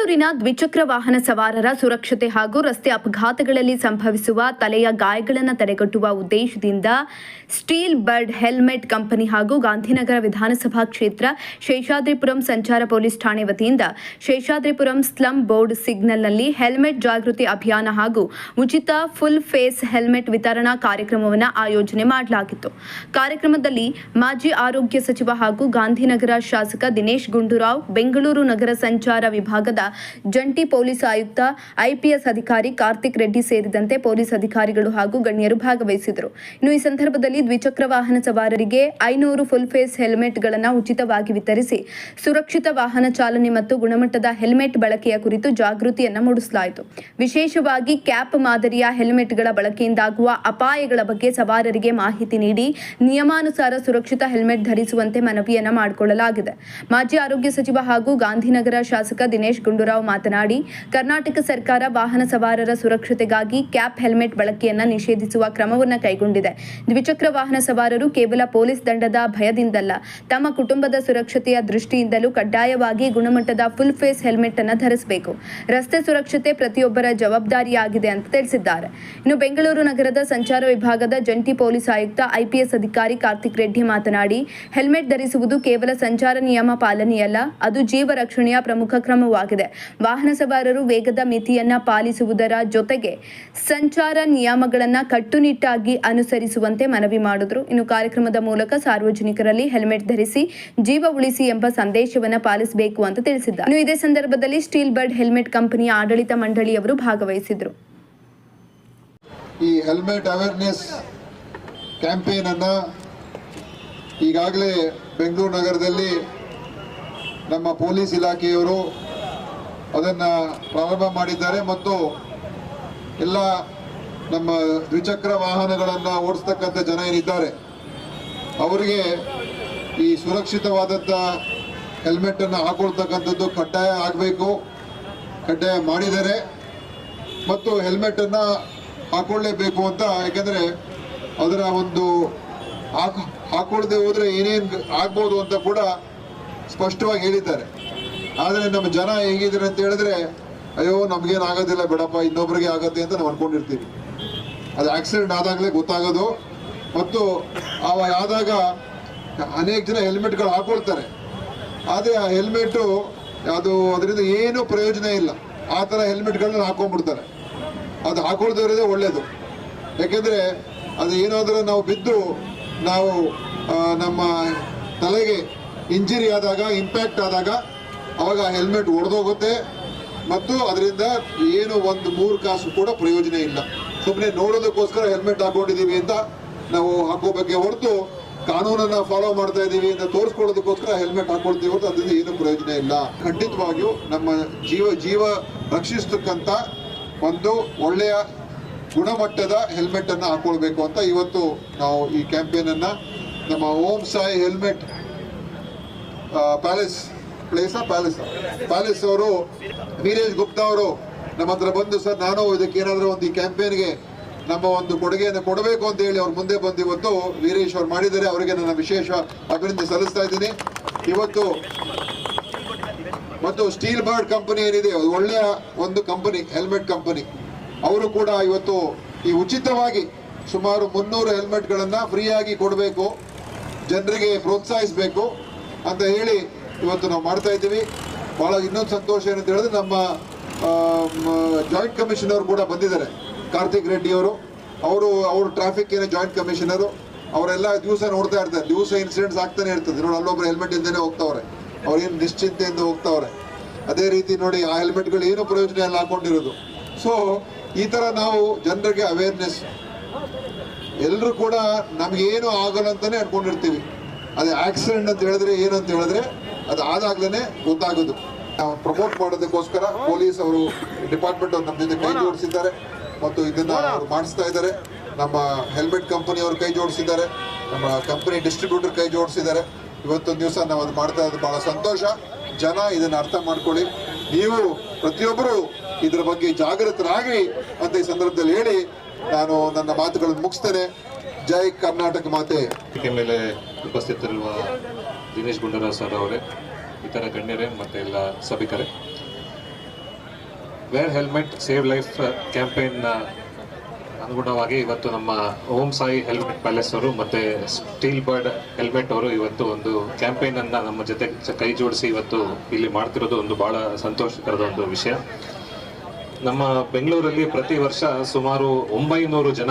ಬೆಂಗಳೂರಿನ ದ್ವಿಚಕ್ರ ವಾಹನ ಸವಾರರ ಸುರಕ್ಷತೆ ಹಾಗೂ ರಸ್ತೆ ಅಪಘಾತಗಳಲ್ಲಿ ಸಂಭವಿಸುವ ತಲೆಯ ಗಾಯಗಳನ್ನು ತಡೆಗಟ್ಟುವ ಉದ್ದೇಶದಿಂದ ಸ್ಟೀಲ್ ಬರ್ಡ್ ಹೆಲ್ಮೆಟ್ ಕಂಪನಿ ಹಾಗೂ ಗಾಂಧಿನಗರ ವಿಧಾನಸಭಾ ಕ್ಷೇತ್ರ ಶೇಷಾದ್ರಿಪುರಂ ಸಂಚಾರ ಪೊಲೀಸ್ ಠಾಣೆ ವತಿಯಿಂದ ಶೇಷಾದ್ರಿಪುರಂ ಸ್ಲಂ ಬೋರ್ಡ್ ಸಿಗ್ನಲ್ನಲ್ಲಿ ಹೆಲ್ಮೆಟ್ ಜಾಗೃತಿ ಅಭಿಯಾನ ಹಾಗೂ ಉಚಿತ ಫುಲ್ ಫೇಸ್ ಹೆಲ್ಮೆಟ್ ವಿತರಣಾ ಕಾರ್ಯಕ್ರಮವನ್ನು ಆಯೋಜನೆ ಮಾಡಲಾಗಿತ್ತು. ಕಾರ್ಯಕ್ರಮದಲ್ಲಿ ಮಾಜಿ ಆರೋಗ್ಯ ಸಚಿವ ಹಾಗೂ ಗಾಂಧಿನಗರ ಶಾಸಕ ದಿನೇಶ್ ಗುಂಡೂರಾವ್, ಬೆಂಗಳೂರು ನಗರ ಸಂಚಾರ ವಿಭಾಗದ ಜಂಟಿ ಪೊಲೀಸ್ ಆಯುಕ್ತ ಐಪಿಎಸ್ ಅಧಿಕಾರಿ ಕಾರ್ತಿಕ್ ರೆಡ್ಡಿ ಸೇರಿದಂತೆ ಪೊಲೀಸ್ ಅಧಿಕಾರಿಗಳು ಹಾಗೂ ಗಣ್ಯರು ಭಾಗವಹಿಸಿದರು. ಇನ್ನು ಈ ಸಂದರ್ಭದಲ್ಲಿ ದ್ವಿಚಕ್ರ ವಾಹನ ಸವಾರರಿಗೆ 500 ಫುಲ್ ಫೇಸ್ ಹೆಲ್ಮೆಟ್ಗಳನ್ನು ಉಚಿತವಾಗಿ ವಿತರಿಸಿ ಸುರಕ್ಷಿತ ವಾಹನ ಚಾಲನೆ ಮತ್ತು ಗುಣಮಟ್ಟದ ಹೆಲ್ಮೆಟ್ ಬಳಕೆಯ ಕುರಿತು ಜಾಗೃತಿಯನ್ನು ಮೂಡಿಸಲಾಯಿತು. ವಿಶೇಷವಾಗಿ ಕ್ಯಾಪ್ ಮಾದರಿಯ ಹೆಲ್ಮೆಟ್ಗಳ ಬಳಕೆಯಿಂದಾಗುವ ಅಪಾಯಗಳ ಬಗ್ಗೆ ಸವಾರರಿಗೆ ಮಾಹಿತಿ ನೀಡಿ ನಿಯಮಾನುಸಾರ ಸುರಕ್ಷಿತ ಹೆಲ್ಮೆಟ್ ಧರಿಸುವಂತೆ ಮನವಿಯನ್ನು ಮಾಡಿಕೊಳ್ಳಲಾಗಿದೆ. ಮಾಜಿ ಆರೋಗ್ಯ ಸಚಿವ ಹಾಗೂ ಗಾಂಧಿನಗರ ಶಾಸಕ ದಿನೇಶ್ ಗುಂಡೂರಾವ್ ಮಾತನಾಡಿ, ಕರ್ನಾಟಕ ಸರ್ಕಾರ ವಾಹನ ಸವಾರರ ಸುರಕ್ಷತೆಗಾಗಿ ಕ್ಯಾಪ್ ಹೆಲ್ಮೆಟ್ ಬಳಕೆಯನ್ನು ನಿಷೇಧಿಸುವ ಕ್ರಮವನ್ನು ಕೈಗೊಂಡಿದೆ. ದ್ವಿಚಕ್ರ ವಾಹನ ಸವಾರರು ಕೇವಲ ಪೊಲೀಸ್ ದಂಡದ ಭಯದಿಂದಲ್ಲ, ತಮ್ಮ ಕುಟುಂಬದ ಸುರಕ್ಷತೆಯ ದೃಷ್ಟಿಯಿಂದಲೂ ಕಡ್ಡಾಯವಾಗಿ ಗುಣಮಟ್ಟದ ಫುಲ್ ಫೇಸ್ ಹೆಲ್ಮೆಟ್ ಅನ್ನು ಧರಿಸಬೇಕು. ರಸ್ತೆ ಸುರಕ್ಷತೆ ಪ್ರತಿಯೊಬ್ಬರ ಜವಾಬ್ದಾರಿಯಾಗಿದೆ ಅಂತ ತಿಳಿಸಿದ್ದಾರೆ. ಇನ್ನು ಬೆಂಗಳೂರು ನಗರದ ಸಂಚಾರ ವಿಭಾಗದ ಜಂಟಿ ಪೊಲೀಸ್ ಆಯುಕ್ತ ಐಪಿಎಸ್ ಅಧಿಕಾರಿ ಕಾರ್ತಿಕ್ ರೆಡ್ಡಿ ಮಾತನಾಡಿ, ಹೆಲ್ಮೆಟ್ ಧರಿಸುವುದು ಕೇವಲ ಸಂಚಾರ ನಿಯಮ ಪಾಲನೆಯಲ್ಲ, ಅದು ಜೀವ ರಕ್ಷಣೆಯ ಪ್ರಮುಖ ಕ್ರಮವಾಗಿದೆ. ವಾಹನ ಸವಾರರು ವೇಗದ ಮಿತಿಯನ್ನ ಪಾಲಿಸುವುದರ ಜೊತೆಗೆ ಸಂಚಾರ ನಿಯಮಗಳನ್ನು ಕಟ್ಟುನಿಟ್ಟಾಗಿ ಅನುಸರಿಸುವಂತೆ ಮನವಿ ಮಾಡಿದ್ರು. ಇನ್ನು ಕಾರ್ಯಕ್ರಮದ ಮೂಲಕ ಸಾರ್ವಜನಿಕರಲ್ಲಿ ಹೆಲ್ಮೆಟ್ ಧರಿಸಿ ಜೀವ ಉಳಿಸಿ ಎಂಬ ಸಂದೇಶವನ್ನು ಪಾಲಿಸಬೇಕು ಅಂತ ತಿಳಿಸಿದ್ದಾರೆ. ಇನ್ನು ಇದೇ ಸಂದರ್ಭದಲ್ಲಿ ಸ್ಟೀಲ್ ಬರ್ಡ್ ಹೆಲ್ಮೆಟ್ ಕಂಪನಿಯ ಆಡಳಿತ ಮಂಡಳಿಯವರು ಭಾಗವಹಿಸಿದ್ರು. ಈ ಹೆಲ್ಮೆಟ್ ಅವೇರ್ನೆಸ್ ಕ್ಯಾಂಪೇನ್ ಅನ್ನ ಈಗಾಗಲೇ ಬೆಂಗಳೂರು ನಗರದಲ್ಲಿ ನಮ್ಮ ಪೊಲೀಸ್ ಇಲಾಖೆಯವರು ಅದನ್ನು ಪ್ರಾರಂಭ ಮಾಡಿದ್ದಾರೆ ಮತ್ತು ಎಲ್ಲ ನಮ್ಮ ದ್ವಿಚಕ್ರ ವಾಹನಗಳನ್ನು ಓಡಿಸ್ತಕ್ಕಂಥ ಜನ ಏನಿದ್ದಾರೆ ಅವರಿಗೆ ಈ ಸುರಕ್ಷಿತವಾದಂಥ ಹೆಲ್ಮೆಟನ್ನು ಹಾಕೊಳ್ತಕ್ಕಂಥದ್ದು ಕಡ್ಡಾಯ ಆಗಬೇಕು, ಕಡ್ಡಾಯ ಮಾಡಿದ್ದಾರೆ ಮತ್ತು ಹೆಲ್ಮೆಟನ್ನು ಹಾಕೊಳ್ಳೇಬೇಕು ಅಂತ. ಯಾಕೆಂದರೆ ಅದರ ಒಂದು ಹಾಕೊಳ್ಳದೆ ಹೋದರೆ ಏನೇನು ಆಗ್ಬೋದು ಅಂತ ಕೂಡ ಸ್ಪಷ್ಟವಾಗಿ ಹೇಳಿದ್ದಾರೆ. ಆದರೆ ನಮ್ಮ ಜನ ಹೇಗಿದ್ದಾರೆ ಅಂತ ಹೇಳಿದ್ರೆ, ಅಯ್ಯೋ ನಮಗೇನು ಆಗೋದಿಲ್ಲ ಬಿಡಪ್ಪ, ಇನ್ನೊಬ್ಬರಿಗೆ ಆಗುತ್ತೆ ಅಂತ ನಾವು ಅನ್ಕೊಂಡಿರ್ತೀವಿ. ಅದು ಆಕ್ಸಿಡೆಂಟ್ ಆದಾಗಲೇ ಗೊತ್ತಾಗೋದು. ಮತ್ತು ಆದಾಗ ಅನೇಕ ಜನ ಹೆಲ್ಮೆಟ್ಗಳು ಹಾಕೊಳ್ತಾರೆ, ಆದರೆ ಆ ಹೆಲ್ಮೆಟ್ಟು ಅದರಿಂದ ಏನೂ ಪ್ರಯೋಜನ ಇಲ್ಲ. ಆ ಥರ ಹೆಲ್ಮೆಟ್ಗಳನ್ನ ಹಾಕೊಂಡ್ಬಿಡ್ತಾರೆ. ಅದು ಹಾಕೊಳ್ದಿರೋದೇ ಒಳ್ಳೆಯದು. ಯಾಕೆಂದರೆ ಅದು ಏನಾದರೂ ನಾವು ಬಿದ್ದು ನಾವು ನಮ್ಮ ತಲೆಗೆ ಇಂಜರಿ ಆದಾಗ, ಇಂಪ್ಯಾಕ್ಟ್ ಆದಾಗ ಅವಾಗ ಹೆಲ್ಮೆಟ್ ಒಡೆದೋಗುತ್ತೆ ಮತ್ತು ಅದರಿಂದ ಏನು ಒಂದು 3 ಕಾಸು ಕೂಡ ಪ್ರಯೋಜನ ಇಲ್ಲ. ಸುಮ್ಮನೆ ನೋಡೋದಕ್ಕೋಸ್ಕರ ಹೆಲ್ಮೆಟ್ ಹಾಕೊಂಡಿದ್ದೀವಿ ಅಂತ ನಾವು ಹಾಕೋಬೇಕೆ ಹೊರತು ಕಾನೂನನ್ನು ಫಾಲೋ ಮಾಡ್ತಾ ಇದ್ದೀವಿ ಅಂತ ತೋರಿಸ್ಕೊಳ್ಳೋದಕ್ಕೋಸ್ಕರ ಹೆಲ್ಮೆಟ್ ಹಾಕೊಳ್ತೀವಿ ಹೊರತು ಅದರಿಂದ ಏನು ಪ್ರಯೋಜನ ಇಲ್ಲ. ಖಂಡಿತವಾಗಿಯೂ ನಮ್ಮ ಜೀವ ರಕ್ಷಿಸ್ತಕ್ಕಂಥ ಒಂದು ಒಳ್ಳೆಯ ಗುಣಮಟ್ಟದ ಹೆಲ್ಮೆಟನ್ನು ಹಾಕೊಳ್ಬೇಕು ಅಂತ ಇವತ್ತು ನಾವು ಈ ಕ್ಯಾಂಪೇನನ್ನು ನಮ್ಮ ಓಂ ಸಾಯಿ ಹೆಲ್ಮೆಟ್ ಪ್ಯಾಲೇಸ್ ಅವರು ವೀರೇಶ್ ಗುಪ್ತಾ ಅವರು ನಮ್ಮ ಹತ್ರ ಬಂದು, ಸರ್ ನಾನು ಇದಕ್ಕೇನಾದರೂ ಒಂದು ಈ ಕ್ಯಾಂಪೇನ್ಗೆ ನಮ್ಮ ಒಂದು ಕೊಡುಗೆಯನ್ನು ಕೊಡಬೇಕು ಅಂತ ಹೇಳಿ ಅವ್ರು ಮುಂದೆ ಬಂದು ಇವತ್ತು ವೀರೇಶ್ ಅವರು ಮಾಡಿದ್ದಾರೆ. ಅವರಿಗೆ ನನ್ನ ವಿಶೇಷ ಅಭಿನಂದನೆ ಸಲ್ಲಿಸ್ತಾ ಇದ್ದೀನಿ ಇವತ್ತು. ಮತ್ತು ಸ್ಟೀಲ್ ಬರ್ಡ್ ಕಂಪನಿ ಏನಿದೆ, ಒಳ್ಳೆಯ ಒಂದು ಕಂಪನಿ, ಹೆಲ್ಮೆಟ್ ಕಂಪನಿ, ಅವರು ಕೂಡ ಇವತ್ತು ಈ ಉಚಿತವಾಗಿ ಸುಮಾರು 300 ಹೆಲ್ಮೆಟ್ಗಳನ್ನು ಫ್ರೀಯಾಗಿ ಕೊಡಬೇಕು, ಜನರಿಗೆ ಪ್ರೋತ್ಸಾಹಿಸಬೇಕು ಅಂತ ಹೇಳಿ ಇವತ್ತು ನಾವು ಮಾಡ್ತಾ ಇದ್ದೀವಿ. ಭಾಳ ಇನ್ನೊಂದು ಸಂತೋಷ ಏನಂತ ಹೇಳಿದ್ರೆ, ನಮ್ಮ ಜಾಯಿಂಟ್ ಕಮಿಷನರ್ ಕೂಡ ಬಂದಿದ್ದಾರೆ, ಕಾರ್ತಿಕ್ ರೆಡ್ಡಿ ಅವರು ಟ್ರಾಫಿಕ್ ಏನೇ ಜಾಯಿಂಟ್ ಕಮಿಷನರು. ಅವರೆಲ್ಲ ದಿವಸ ನೋಡ್ತಾ ಇರ್ತಾರೆ, ದಿವಸ ಇನ್ಸಿಡೆಂಟ್ಸ್ ಆಗ್ತಾನೆ ಇರ್ತದೆ. ನೋಡಿ, ಅಲ್ಲೊಬ್ರು ಹೆಲ್ಮೆಟ್ ಇಲ್ಲದೇ ಹೋಗ್ತಾವ್ರೆ, ಅವ್ರೇನು ನಿಶ್ಚಿಂತೆಯಿಂದ ಹೋಗ್ತಾವ್ರೆ. ಅದೇ ರೀತಿ ನೋಡಿ, ಆ ಹೆಲ್ಮೆಟ್ಗಳು ಏನು ಪ್ರಯೋಜನ ಎಲ್ಲ ಹಾಕೊಂಡಿರೋದು. ಸೊ ಈ ಥರ ನಾವು ಜನರಿಗೆ ಅವೇರ್ನೆಸ್, ಎಲ್ಲರೂ ಕೂಡ ನಮಗೇನು ಆಗಲ್ಲ ಅಂತಲೇ ಅನ್ಕೊಂಡಿರ್ತೀವಿ. ಅದೇ ಆಕ್ಸಿಡೆಂಟ್ ಅಂತ ಹೇಳಿದ್ರೆ ಏನಂತ ಹೇಳಿದ್ರೆ ಅದು ಆದಾಗ್ಲೇ ಗೊತ್ತಾಗೋದು. ನಾವು ಪ್ರಮೋಟ್ ಮಾಡೋದಕ್ಕೋಸ್ಕರ ಪೊಲೀಸ್ ಅವರು ಡಿಪಾರ್ಟ್ಮೆಂಟ್ ಅವರು ನಮ್ಮ ಜೊತೆ ಕೈ ಜೋಡಿಸಿದ್ದಾರೆ ಮತ್ತು ಇದನ್ನು ಅವರು ಮಾಡಿಸ್ತಾ ಇದ್ದಾರೆ. ನಮ್ಮ ಹೆಲ್ಮೆಟ್ ಕಂಪನಿ ಅವರು ಕೈ ಜೋಡಿಸಿದ್ದಾರೆ, ನಮ್ಮ ಕಂಪನಿ ಡಿಸ್ಟ್ರಿಬ್ಯೂಟರ್ ಕೈ ಜೋಡಿಸಿದ್ದಾರೆ. ಇವತ್ತೊಂದು ದಿವಸ ನಾವು ಅದು ಮಾಡ್ತಾ ಇರೋದು ಭಾಳ ಸಂತೋಷ. ಜನ ಇದನ್ನು ಅರ್ಥ ಮಾಡ್ಕೊಳ್ಳಿ, ನೀವು ಪ್ರತಿಯೊಬ್ಬರು ಇದ್ರ ಬಗ್ಗೆ ಜಾಗೃತರಾಗಿ ಅಂತ ಈ ಸಂದರ್ಭದಲ್ಲಿ ಹೇಳಿ ನಾನು ನನ್ನ ಮಾತುಗಳನ್ನು ಮುಗಿಸ್ತೇನೆ. ಜೈ ಕರ್ನಾಟಕ ಮಾತೆ. ಮೇಲೆ ಉಪಸ್ಥಿತರಿರುವ ದಿನೇಶ್ ಗುಂಡೂರಾವ್ ಸರ್ ಅವರೇ, ಇತರ ಗಣ್ಯರೇ ಮತ್ತು ಎಲ್ಲ ಸಭಿಕರೇ, wear helmet save life campaign ಅನುಗುಣವಾಗಿ ಇವತ್ತು ನಮ್ಮ ಓಂ ಸಾಯಿ ಹೆಲ್ಮೆಟ್ ಪ್ಯಾಲೇಸ್ ಅವರು ಮತ್ತು ಸ್ಟೀಲ್ ಬರ್ಡ್ ಹೆಲ್ಮೆಟ್ ಅವರು ಇವತ್ತು ಒಂದು ಕ್ಯಾಂಪೇನನ್ನು ನಮ್ಮ ಜೊತೆ ಕೈ ಜೋಡಿಸಿ ಇವತ್ತು ಇಲ್ಲಿ ಮಾಡ್ತಿರೋದು ಒಂದು ಭಾಳ ಸಂತೋಷಕರದ ಒಂದು ವಿಷಯ. ನಮ್ಮ ಬೆಂಗಳೂರಲ್ಲಿ ಪ್ರತಿ ವರ್ಷ ಸುಮಾರು 900 ಜನ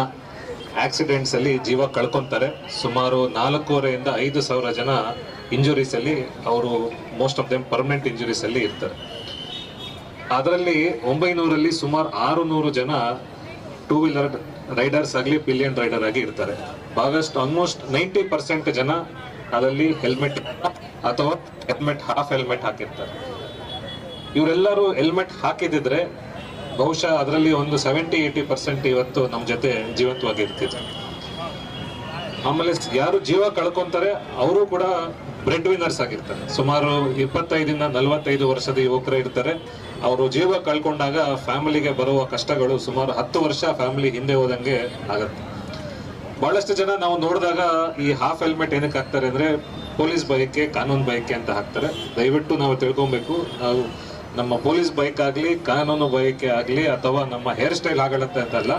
ಆಕ್ಸಿಡೆಂಟ್ಸಲ್ಲಿ ಜೀವ ಕಳ್ಕೊತಾರೆ. ಸುಮಾರು 4,500 to 5,000 ಜನ ಇಂಜುರೀಸಲ್ಲಿ ಅವರು ಮೋಸ್ಟ್ ಆಫ್ ದೆಮ್ ಪರ್ಮನೆಂಟ್ ಇಂಜುರೀಸಲ್ಲಿ ಇರ್ತಾರೆ. ಅದರಲ್ಲಿ 900ರಲ್ಲಿ ಸುಮಾರು 600 ಜನ ಟೂ ವೀಲರ್ ರೈಡರ್ಸ್ ಆಗಲಿ ಪಿಲಿಯನ್ ರೈಡರ್ ಆಗಿ ಇರ್ತಾರೆ. ಭಾಗಷ್ಟು ಆಲ್ಮೋಸ್ಟ್ 90% ಜನ ಅದರಲ್ಲಿ ಹೆಲ್ಮೆಟ್ ಅಥವಾ ಹೆಲ್ಮೆಟ್ ಹಾಫ್ ಹೆಲ್ಮೆಟ್ ಹಾಕಿರ್ತಾರೆ. ಇವರೆಲ್ಲರೂ ಹೆಲ್ಮೆಟ್ ಹಾಕಿದಿದ್ರೆ ಬಹುಶಃ ಅದರಲ್ಲಿ ಒಂದು 70-80% ಇವತ್ತು ನಮ್ಮ ಜೊತೆ ಜೀವಂತವಾಗಿ ಇರ್ತಿದ್ರು. ಆಮೇಲೆ ಯಾರು ಜೀವ ಕಳ್ಕೊಂತಾರೆ ಅವರು ಕೂಡ ಬ್ರೆಡ್ ವಿನ್ನರ್ಸ್ ಆಗಿರ್ತಾರೆ. ಸುಮಾರು 25-45 ವರ್ಷದ ಯುವಕರು ಇರ್ತಾರೆ. ಅವರು ಜೀವ ಕಳ್ಕೊಂಡಾಗ ಫ್ಯಾಮಿಲಿಗೆ ಬರುವ ಕಷ್ಟಗಳು ಸುಮಾರು 10 ವರ್ಷ ಫ್ಯಾಮಿಲಿ ಹಿಂದೆ ಹೋದಂಗೆ ಆಗತ್ತೆ. ಬಹಳಷ್ಟು ಜನ ನಾವು ನೋಡಿದಾಗ ಈ ಹಾಫ್ ಹೆಲ್ಮೆಟ್ ಏನಕ್ಕೆ ಹಾಕ್ತಾರೆ ಅಂದ್ರೆ ಪೊಲೀಸ್ ಬೈಕ್ಗೆ, ಕಾನೂನು ಬೈಕ್ಗೆ ಅಂತ ಹಾಕ್ತಾರೆ. ದಯವಿಟ್ಟು ನಾವು ತಿಳ್ಕೊಬೇಕು, ನಾವು ನಮ್ಮ ಪೊಲೀಸ್ ಬೈಕ್ ಆಗಲಿ, ಕಾನೂನು ಬೈಕ್ ಆಗಲಿ, ಅಥವಾ ನಮ್ಮ ಹೇರ್ ಸ್ಟೈಲ್ ಆಗತ್ತೆ ಅಂತಲ್ಲ,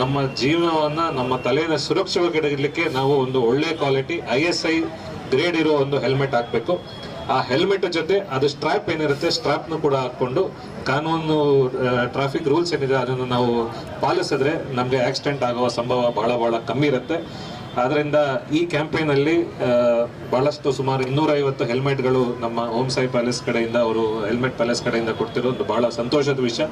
ನಮ್ಮ ಜೀವನವನ್ನ, ನಮ್ಮ ತಲೆಯ ಸುರಕ್ಷಿತವಾಗಿಡಲಿಕ್ಕೆ ನಾವು ಒಂದು ಒಳ್ಳೆ ಕ್ವಾಲಿಟಿ ISI ಗ್ರೇಡ್ ಇರೋ ಒಂದು ಹೆಲ್ಮೆಟ್ ಹಾಕಬೇಕು. ಆ ಹೆಲ್ಮೆಟ್ ಜೊತೆ ಅದು ಸ್ಟ್ರಾಪ್ ಏನಿರುತ್ತೆ, ಸ್ಟ್ರಾಪ್ನು ಕೂಡ ಹಾಕ್ಕೊಂಡು ಕಾನೂನು ಟ್ರಾಫಿಕ್ ರೂಲ್ಸ್ ಏನಿದೆ ಅದನ್ನು ನಾವು ಪಾಲಿಸಿದ್ರೆ ನಮಗೆ ಆಕ್ಸಿಡೆಂಟ್ ಆಗುವ ಸಂಭವ ಬಹಳ ಕಮ್ಮಿ ಇರುತ್ತೆ. ಆದ್ದರಿಂದ ಈ ಕ್ಯಾಂಪೇನಲ್ಲಿ ಬಹಳಷ್ಟು ಸುಮಾರು 250 ಹೆಲ್ಮೆಟ್ಗಳು ನಮ್ಮ ಓಂ ಸಾಯಿ ಪ್ಯಾಲೇಸ್ ಕಡೆಯಿಂದ, ಅವರು ಹೆಲ್ಮೆಟ್ ಪ್ಯಾಲೇಸ್ ಕಡೆಯಿಂದ ಕೊಡ್ತಿರೋ ಒಂದು ಬಹಳ ಸಂತೋಷದ ವಿಷಯ.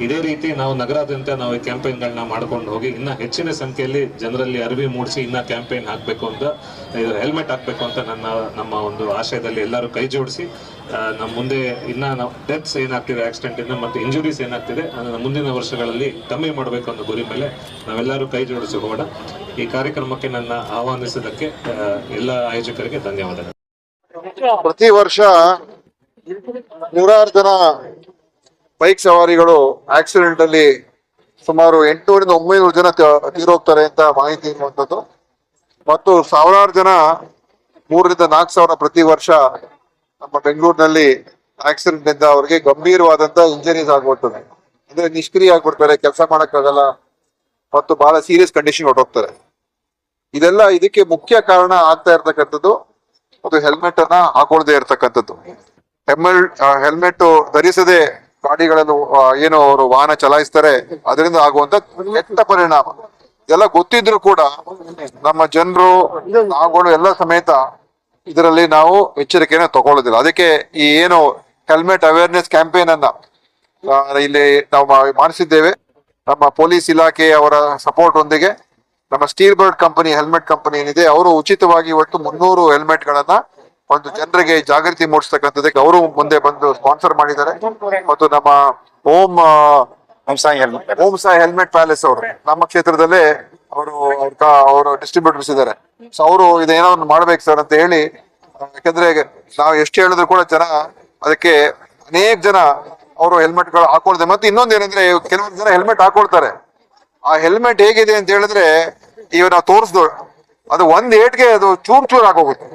ಇದೇ ರೀತಿ ನಾವು ನಗರಾದ್ಯಂತ ನಾವು ಈ ಕ್ಯಾಂಪೇನ್ಗಳನ್ನ ಮಾಡ್ಕೊಂಡು ಹೋಗಿ ಇನ್ನೂ ಹೆಚ್ಚಿನ ಸಂಖ್ಯೆಯಲ್ಲಿ ಜನರಲ್ಲಿ ಅರಿವು ಮೂಡಿಸಿ ಇನ್ನೂ ಕ್ಯಾಂಪೇನ್ ಹಾಕಬೇಕು ಅಂತ, ಇದು ಹೆಲ್ಮೆಟ್ ಹಾಕಬೇಕು ಅಂತ ನಮ್ಮ ಒಂದು ಆಶಯದಲ್ಲಿ ಎಲ್ಲರೂ ಕೈ ಜೋಡಿಸಿ ನಮ್ಮ ಮುಂದೆ ಇನ್ನ ನಾವು ಡೆತ್ಸ್ ಏನಾಗ್ತಿದೆ ಆಕ್ಸಿಡೆಂಟ್ ಇಂದ ಮತ್ತು ಇಂಜುರೀಸ್ ಏನಾಗ್ತಿದೆ ಅದನ್ನು ಮುಂದಿನ ವರ್ಷಗಳಲ್ಲಿ ಕಮ್ಮಿ ಮಾಡಬೇಕು ಅನ್ನೋ ಗುರಿ ಮೇಲೆ ನಾವೆಲ್ಲರೂ ಕೈ ಜೋಡಿಸಿ ಹೋಗೋಣ. ಈ ಕಾರ್ಯಕ್ರಮಕ್ಕೆ ನನ್ನ ಆಹ್ವಾನಿಸಿದ್ದಕ್ಕೆ ಎಲ್ಲ ಆಯೋಜಕರಿಗೆ ಧನ್ಯವಾದಗಳು. ಪ್ರತಿ ವರ್ಷ 100 ಜನ ಬೈಕ್ ಸವಾರಿಗಳು ಆಕ್ಸಿಡೆಂಟ್ ಅಲ್ಲಿ ಸುಮಾರು 800-900 ಜನ ತೀರೋಗ್ತಾರೆ ಅಂತ ಮಾಹಿತಿ ಇರುವಂತದ್ದು. ಮತ್ತು ಸಾವಿರಾರು ಜನ 3,000-4,000 ಪ್ರತಿ ವರ್ಷ ನಮ್ಮ ಬೆಂಗಳೂರಿನಲ್ಲಿ ಆಕ್ಸಿಡೆಂಟ್ ಇಂದ ಅವರಿಗೆ ಗಂಭೀರವಾದಂತ ಇಂಜರೀಸ್ ಆಗುತ್ತದೆ. ಅಂದ್ರೆ ನಿಷ್ಕ್ರಿಯ ಆಗ್ಬಿಡ್ತಾರೆ, ಕೆಲಸ ಮಾಡಕ್ಕಾಗಲ್ಲ ಮತ್ತು ಬಹಳ ಸೀರಿಯಸ್ ಕಂಡೀಷನ್ ಹೊರಟೋಗ್ತಾರೆ. ಇದಕ್ಕೆ ಮುಖ್ಯ ಕಾರಣ ಆಗ್ತಾ ಇರ್ತಕ್ಕಂಥದ್ದು ಅದು ಹೆಲ್ಮೆಟ್ ಅನ್ನ ಹಾಕೊಳ್ದೇ ಇರ್ತಕ್ಕಂಥದ್ದು. ಹೆಲ್ಮೆಟ್ ಧರಿಸದೆ ಗಾಡಿಗಳನ್ನು ಏನು ಅವರು ವಾಹನ ಚಲಾಯಿಸ್ತಾರೆ, ಅದರಿಂದ ಆಗುವಂತ ಕೆಟ್ಟ ಪರಿಣಾಮ ಇದೆಲ್ಲ ಗೊತ್ತಿದ್ರು ಕೂಡ ನಮ್ಮ ಜನರು, ನಾವುಗಳು ಎಲ್ಲ ಸಮೇತ ಇದರಲ್ಲಿ ನಾವು ಎಚ್ಚರಿಕೆಯನ್ನು ತಗೊಳ್ಳೋದಿಲ್ಲ. ಅದಕ್ಕೆ ಈ ಏನು ಹೆಲ್ಮೆಟ್ ಅವೇರ್ನೆಸ್ ಕ್ಯಾಂಪೇನ್ ಅನ್ನ ಇಲ್ಲಿ ನಾವು ಮಾಡಿಸಿದ್ದೇವೆ. ನಮ್ಮ ಪೊಲೀಸ್ ಇಲಾಖೆ ಅವರ ಸಪೋರ್ಟ್ ಒಂದಿಗೆ ನಮ್ಮ steel bird company, helmet company ಏನಿದೆ, ಅವರು ಉಚಿತವಾಗಿ ಇವತ್ತು 300 ಹೆಲ್ಮೆಟ್ ಗಳನ್ನ ಒಂದು ಜನರಿಗೆ ಜಾಗೃತಿ ಮೂಡಿಸ್ತಕ್ಕಂಥದ್ದಕ್ಕೆ ಅವರು ಮುಂದೆ ಬಂದು ಸ್ಪಾನ್ಸರ್ ಮಾಡಿದ್ದಾರೆ. ಮತ್ತು ನಮ್ಮ ಓಂ ಸಾಯಿ ಹೆಲ್ಮೆಟ್ ಪ್ಯಾಲೇಸ್ ಅವರು ನಮ್ಮ ಕ್ಷೇತ್ರದಲ್ಲೇ ಅವರು ಡಿಸ್ಟ್ರಿಬ್ಯೂಟರ್ಸ್ ಇದ್ದಾರೆ. ಸೊ ಅವರು ಇದೇನೋ ಒಂದು ಮಾಡ್ಬೇಕು ಸರ್ ಅಂತ ಹೇಳಿ, ಯಾಕಂದ್ರೆ ನಾವು ಎಷ್ಟು ಹೇಳಿದ್ರು ಕೂಡ ಜನ ಅದಕ್ಕೆ ಅನೇಕ ಜನ ಅವರು ಹೆಲ್ಮೆಟ್ ಗಳು ಹಾಕೊಳ್ತಾರೆ. ಮತ್ತೆ ಇನ್ನೊಂದು ಏನಂದ್ರೆ ಕೆಲವೊಂದು ಜನ ಹೆಲ್ಮೆಟ್ ಹಾಕೊಳ್ತಾರೆ, ಆ ಹೆಲ್ಮೆಟ್ ಹೇಗಿದೆ ಅಂತ ಹೇಳಿದ್ರೆ ಈಗ ನಾವು ತೋರಿಸ್ದು ಅದು ಒಂದ್ ಏಟ್ಗೆ ಅದು ಚೂರ್ ಆಗೋಗುತ್ತೆ,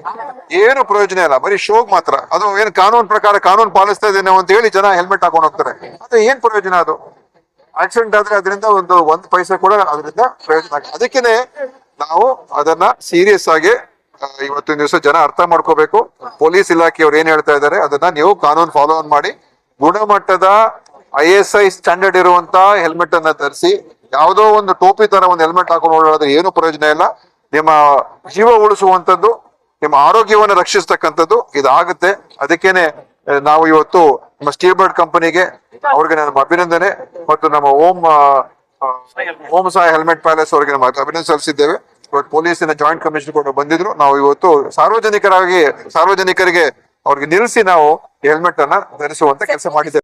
ಏನು ಪ್ರಯೋಜನ ಇಲ್ಲ, ಬರೀ ಶೋಗ್ ಮಾತ್ರ. ಅದು ಏನು ಕಾನೂನು ಪ್ರಕಾರ ಕಾನೂನು ಪಾಲಿಸ್ತಾ ಇದ್ದೇನೆ ಅಂತ ಹೇಳಿ ಜನ ಹೆಲ್ಮೆಟ್ ಹಾಕೊಂಡು ಹೋಗ್ತಾರೆ. ಅದು ಏನ್ ಪ್ರಯೋಜನ? ಅದು ಆಕ್ಸಿಡೆಂಟ್ ಆದ್ರೆ ಅದರಿಂದ ಒಂದು ಪೈಸೆ ಕೂಡ ಅದರಿಂದ ಪ್ರಯೋಜನ ಆಗ. ಅದಕ್ಕೇನೆ ನಾವು ಅದನ್ನ ಸೀರಿಯಸ್ ಆಗಿ ಇವತ್ತಿನ ದಿವಸ ಜನ ಅರ್ಥ ಮಾಡ್ಕೋಬೇಕು. ಪೊಲೀಸ್ ಇಲಾಖೆಯವ್ರು ಏನ್ ಹೇಳ್ತಾ ಇದ್ದಾರೆ ಅದನ್ನ ನೀವು ಕಾನೂನು ಫಾಲೋ ಆನ್ ಮಾಡಿ, ಗುಣಮಟ್ಟದ ISI ಸ್ಟ್ಯಾಂಡರ್ಡ್ ಇರುವಂತ ಹೆಲ್ಮೆಟ್ ಅನ್ನ ಧರಿಸಿ. ಯಾವುದೋ ಒಂದು ಟೋಪಿ ತರ ಒಂದು ಹೆಲ್ಮೆಟ್ ಹಾಕೊಂಡು ಓಡಾಡಿದ್ರೆ ಏನು ಪ್ರಯೋಜನ ಇಲ್ಲ. ನಿಮ್ಮ ಜೀವ ಉಳಿಸುವಂತದ್ದು, ನಿಮ್ಮ ಆರೋಗ್ಯವನ್ನು ರಕ್ಷಿಸ್ತಕ್ಕಂಥದ್ದು ಇದಾಗುತ್ತೆ. ಅದಕ್ಕೇನೆ ನಾವು ಇವತ್ತು ನಮ್ಮ ಸ್ಟೀಲ್ ಬರ್ಡ್ ಕಂಪನಿಗೆ ಅವ್ರಿಗೆ ನಮ್ಮ ಅಭಿನಂದನೆ ಮತ್ತು ನಮ್ಮ ಓಂ ಸಾಯಿ ಹೆಲ್ಮೆಟ್ ಪ್ಯಾಲೇಸ್ ಅವರಿಗೆ ನಮ್ಮ ಅಭಿನಂದನೆ ಸಲ್ಲಿಸಿದ್ದೇವೆ. ಇವತ್ತು ಪೊಲೀಸಿನ ಜಾಯಿಂಟ್ ಕಮಿಷನರ್ ಕೂಡ ಬಂದಿದ್ರು. ನಾವು ಇವತ್ತು ಸಾರ್ವಜನಿಕರಿಗೆ ಅವ್ರಿಗೆ ನಿಲ್ಲಿಸಿ ನಾವು ಹೆಲ್ಮೆಟ್ ಅನ್ನ ಧರಿಸುವಂತ ಕೆಲಸ ಮಾಡಿದ್ದೇವೆ.